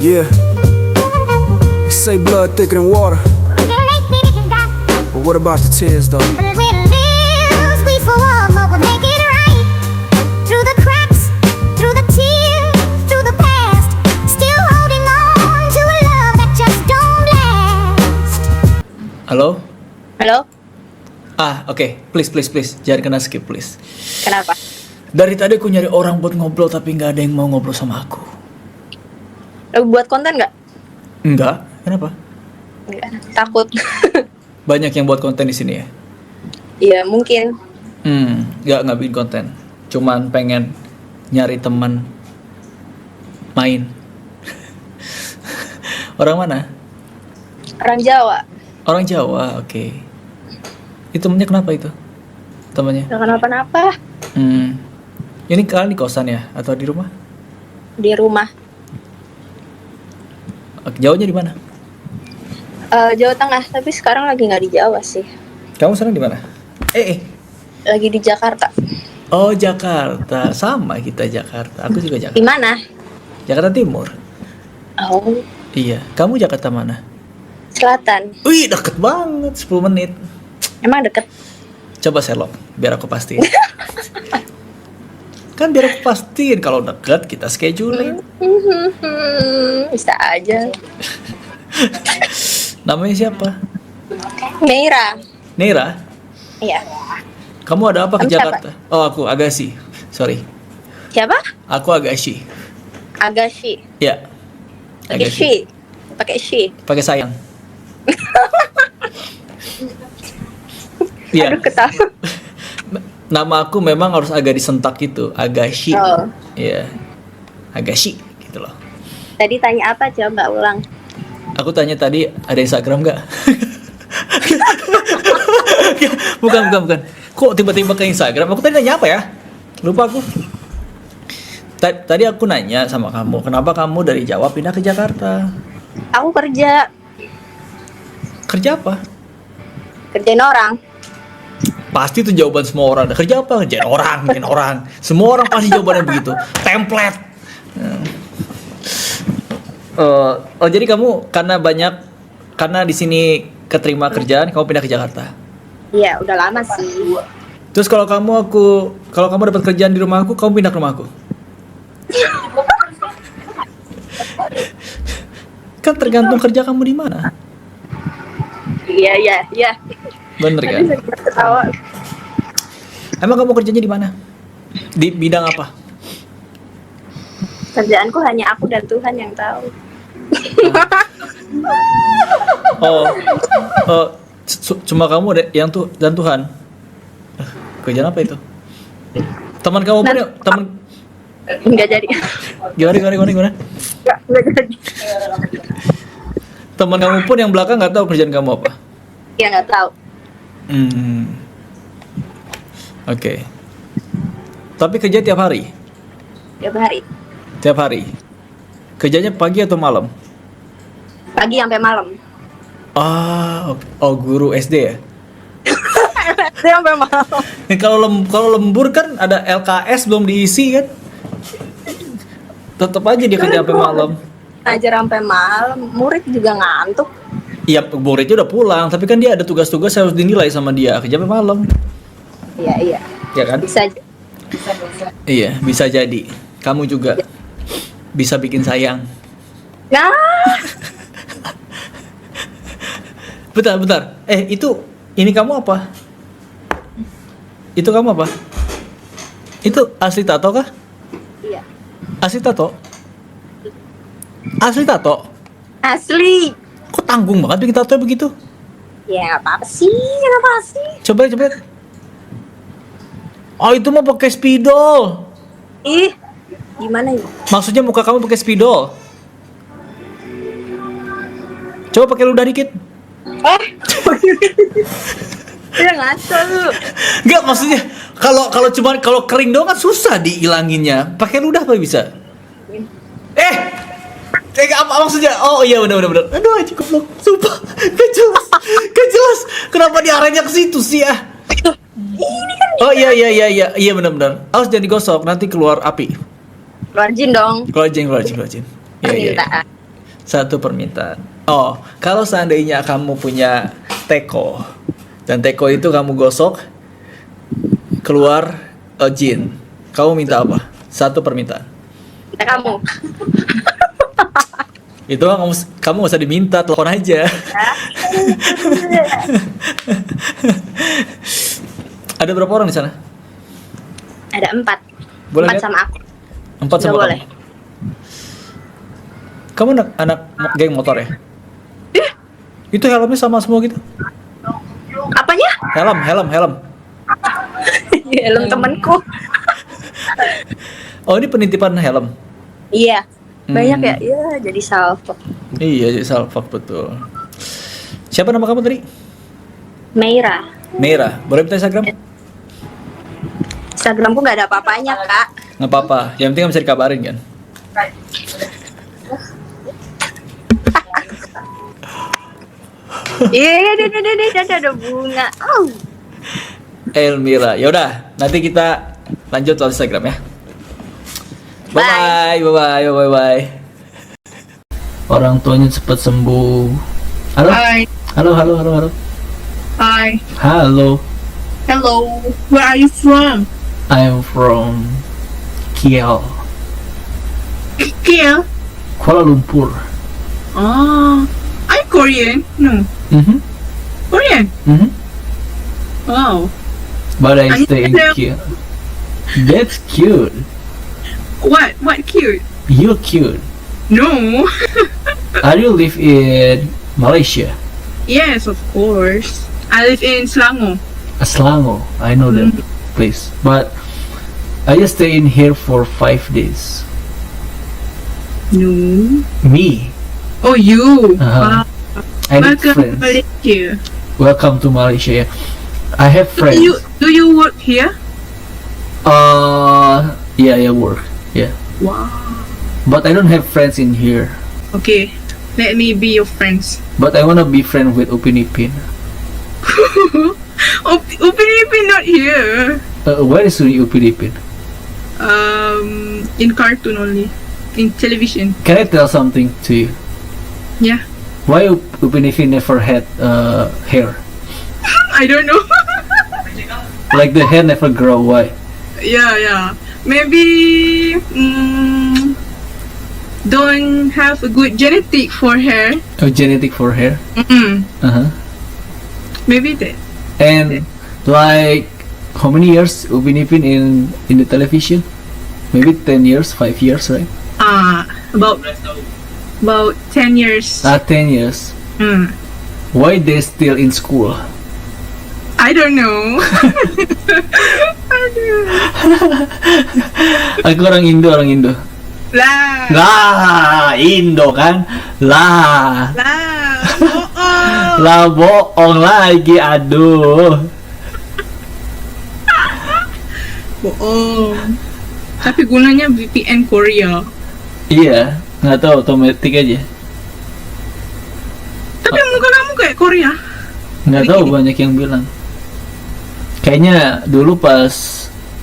Yeah, they say blood thicker than water, but what about the tears though? Halo? Halo, Oke. Please. Jangan kena skip, please. kenapa? Dari tadi aku nyari orang buat ngobrol, tapi nggak ada yang mau ngobrol sama aku. Lo buat konten nggak? Enggak? Kenapa? Nggak, takut. Banyak yang buat konten di sini ya? Iya, mungkin. Nggak bikin konten. Cuman pengen nyari teman main. Orang mana? Orang Jawa. Orang Jawa, oke. Itu temennya kenapa itu? Temennya? Nggak kenapa-napa. Ini kalian di kosan ya? Atau di rumah? Di rumah. Oke, Jawanya di mana? Jawa Tengah, tapi sekarang lagi nggak di Jawa sih. Kamu sekarang di mana? Lagi di Jakarta. Oh, Jakarta. Sama kita Jakarta. Aku juga Di Jakarta. mana? Jakarta Timur. Oh, Iya. Kamu Jakarta mana? Selatan. Wih, deket banget. 10 menit. Emang deket? Coba selok, biar aku pastiin. Kan biar aku pastiin. Kalau deket, kita schedulein. Bisa aja. Namanya siapa? Meira. Nera. Iya. Kamu ada apa ke Kamu siapa? Jakarta? Oh, aku Agassi. Sorry. Siapa? Aku Agassi. Agashi. Ya. Pakai shi. Pakai shi. Pakai sayang. Iya. Aduh, ketawa. Nama aku memang harus agak disentak gitu, Agassi. Oh. Iya. Agassi gitu loh. Tadi tanya apa? Coba ulang. Aku tanya tadi ada Instagram nggak? bukan. Kok tiba-tiba ke Instagram? Aku tadi nanya apa ya? Lupa aku. Tadi aku nanya sama kamu, kenapa kamu dari Jawa pindah ke Jakarta? Aku kerja. Kerja apa? Kerjain orang. Pasti itu jawaban semua orang. Kerja apa? Kerjain orang. Semua orang pasti jawabannya begitu. Template. Jadi kamu karena di sini keterima kerjaan, kamu pindah ke Jakarta. Iya, udah lama sih. Terus kalau kamu dapat kerjaan di rumah aku, kamu pindah ke rumah aku. Kan tergantung kerja kamu di mana. Iya. Bener kan? Tadi sempat ketawa. Emang kamu kerjanya di mana? Di bidang apa? Kerjaanku hanya aku dan Tuhan yang tahu. Cuma kamu yang dan Tuhan. Kerjaan apa itu? Teman kamu pun Enggak jadi. Gimana? Enggak jadi. Teman kamu pun yang belakang nggak tahu kerjaan kamu apa. Ya nggak tahu. Oke. Tapi kerja tiap hari? Tiap hari. Tiap hari. Kerjanya pagi atau malam? Pagi sampai malam. Guru SD ya? Sampai malam. Kalau lembur kan ada LKS belum diisi kan? Tetap aja dia kerja sampai malam. Ajar sampai malam. Murid juga ngantuk. Iya, muridnya udah pulang, tapi kan dia ada tugas-tugas harus dinilai sama dia. Kerja sampai malam. Iya. Ya kan? Bisa. Iya, bisa jadi. Kamu juga bisa bikin sayang. Nah, Bentar. Ini kamu apa? Itu kamu apa? Itu asli tato kah? iya. Asli tato? Asli tato? Asli. Kok tanggung banget bikin tato begitu? Ya nggak apa-apa sih. Coba. Oh, itu mah pakai spidol. Ih, gimana ya? Maksudnya muka kamu pakai spidol. Coba pakai ludah dikit. Udah ngaco lu. Enggak, maksudnya kalau kering doang kan susah dihilanginnya. Pakai ludah apa bisa? Apa maksudnya? Oh iya benar. Aduh, anjing goblok. Sumpah. Gak jelas. Kenapa diarahnya ke situ sih ya? Ini kan Oh iya benar. Awas jangan digosok, nanti keluar api. keluar jin dong. Keluar jin. Iya. Permintaan. Satu permintaan. Oh, kalau seandainya kamu punya teko dan teko itu kamu gosok keluar jin, kamu minta apa? Satu permintaan. Minta kamu. Itu mah kamu nggak usah diminta, telepon aja. Ada berapa orang di sana? Ada 4. Boleh 4 lihat? sama aku. 4 sama Nggak boleh. kamu. Kamu anak geng motor ya? Itu helmnya sama semua gitu? Apanya? Helm. Helm temanku. Oh, ini penitipan helm. Iya. Banyak Hmm. ya? Iya, jadi salvo. Iya, jadi salfak betul. Siapa nama kamu tadi? Meira. Meira. Boleh minta Instagram? Instagramku nggak ada apa-apanya, Kak. Nggak apa-apa. Yang penting bisa dikabarin kan? Iya, ada bunga. Oh. Elmira. Ya udah, nanti kita lanjut soal Instagram ya. Bye. Bye. Orang tuanya cepat sembuh. Halo. Hi. Halo. Hi. Halo. Hello. Where are you from? I'm from Kiel, Kia. Kuala Lumpur. Oh. I'm Korean. No. Korean. Wow. But I Are you stay in Muslim? Kiel. That's cute. What? What cute? You're cute. No. Are you live in Malaysia? Yes, of course. I live in Selangor. Selangor. I know that place. But I just stay in here for 5 days. No. Me. Oh, you. Uh-huh. Wow. I need Welcome to friends. Malaysia. Welcome to Malaysia. Yeah. I have friends. Do you work here? Yeah, work. Yeah. Wow. But I don't have friends in here. Okay. Let me be your friends. But I wanna be friend with Upin Ipin. Upin Ipin not here. Where is Upin Ipin? In cartoon only. In television. Can I tell something to you? Yeah. Why Upin Ipin never had hair? I don't know. Like the hair never grow. Why? Yeah. Maybe don't have a good genetic for hair. Oh, genetic for hair. Uh-huh. Maybe that. And like how many years Upin Ipin in the television? Maybe 10 years, 5 years, right? About 10 years. 10 years. Why they still in school? I don't know. Aku orang Indo. Lah. Lah, Indo kan? Lah. Oh. Lah bohong lagi, aduh. Bohong. Tapi gunanya VPN Korea. Iya, nggak tahu otomatis aja. Tapi muka kamu kayak Korea. Nggak tahu, banyak yang bilang. Kayaknya dulu pas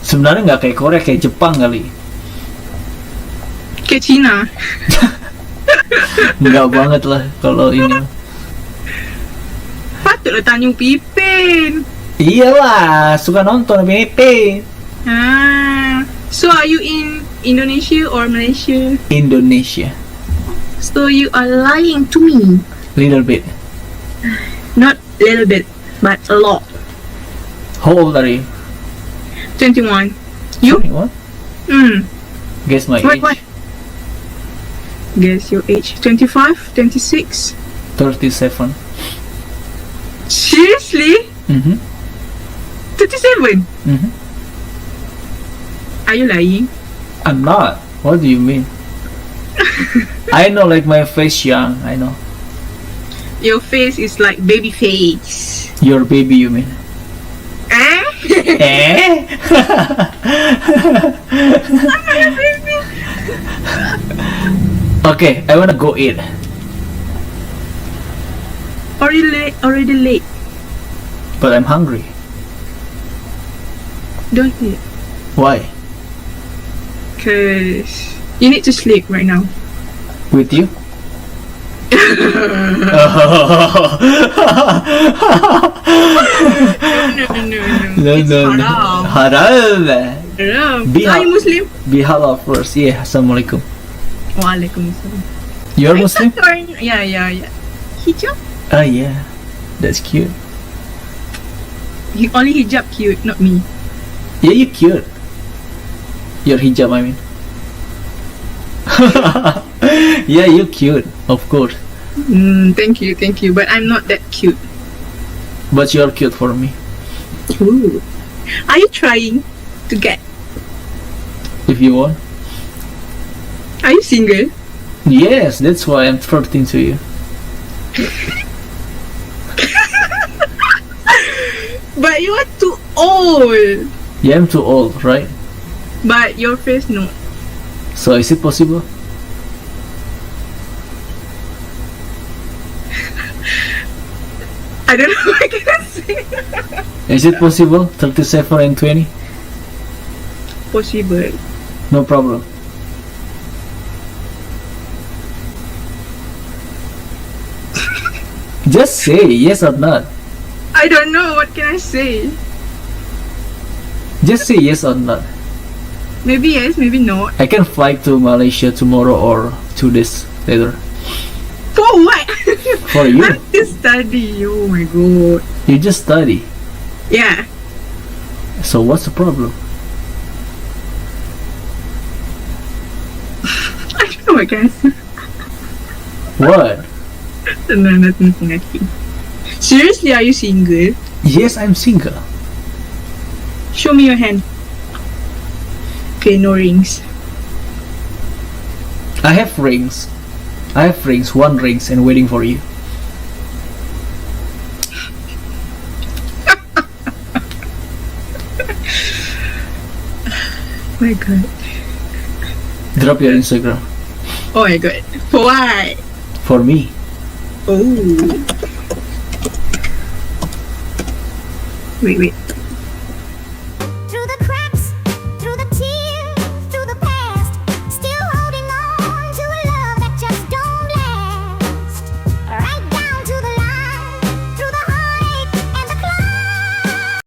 sebenarnya nggak kayak Korea, kayak Jepang kali. Kayak Cina. Nggak banget lah kalau ini. Patutlah tanya Pipin. Iyalah, suka nonton BP. So are you in Indonesia or Malaysia? Indonesia. So you are lying to me. Little bit. Not little bit, but a lot. How old are you? 21. You? 21? Guess my age. What? Guess your age. 25? 26? 37. Seriously? 37? Are you lying? I'm not. What do you mean? I know, like my face young. I know. Your face is like baby face. Your baby, you mean? Eh? Eh? Okay, I wanna go eat. Already late. But I'm hungry. Don't eat. Why? Cause you need to sleep right now. With you? No. It's haram. Haram. Haram. Be Are ha- you Muslim? Be halal first. Yeah. Assalamualaikum. Waalaikumsalam. You're Muslim? Yeah. Hijab? Oh yeah. That's cute. Only hijab cute, not me. Yeah, you cute. Your hijab, I mean. Yeah, you cute, of course. Thank you. But I'm not that cute. But you're cute for me. Ooh. Are you trying to get? If you want. Are you single? Yes, that's why I'm flirting to you. But you are too old. Yeah, I'm too old, right? But your face no. So is it possible? I don't know what I can say. Is it possible? 37 and 20? Possible. No problem. Just say yes or not. I don't know what can I say. Just say yes or not. Maybe yes, maybe not. I can fly to Malaysia tomorrow or 2 days later. For what? For you. I'm to study. Oh my god. You just study. Yeah. So what's the problem? I don't know what can I say. What? No, nothing. Seriously, are you single? Yes, I'm single. Show me your hand. Okay, no rings. I have rings. One rings and waiting for you. Oh my god. Drop your Instagram. Oh my god. For what? For me. Oh. Wait.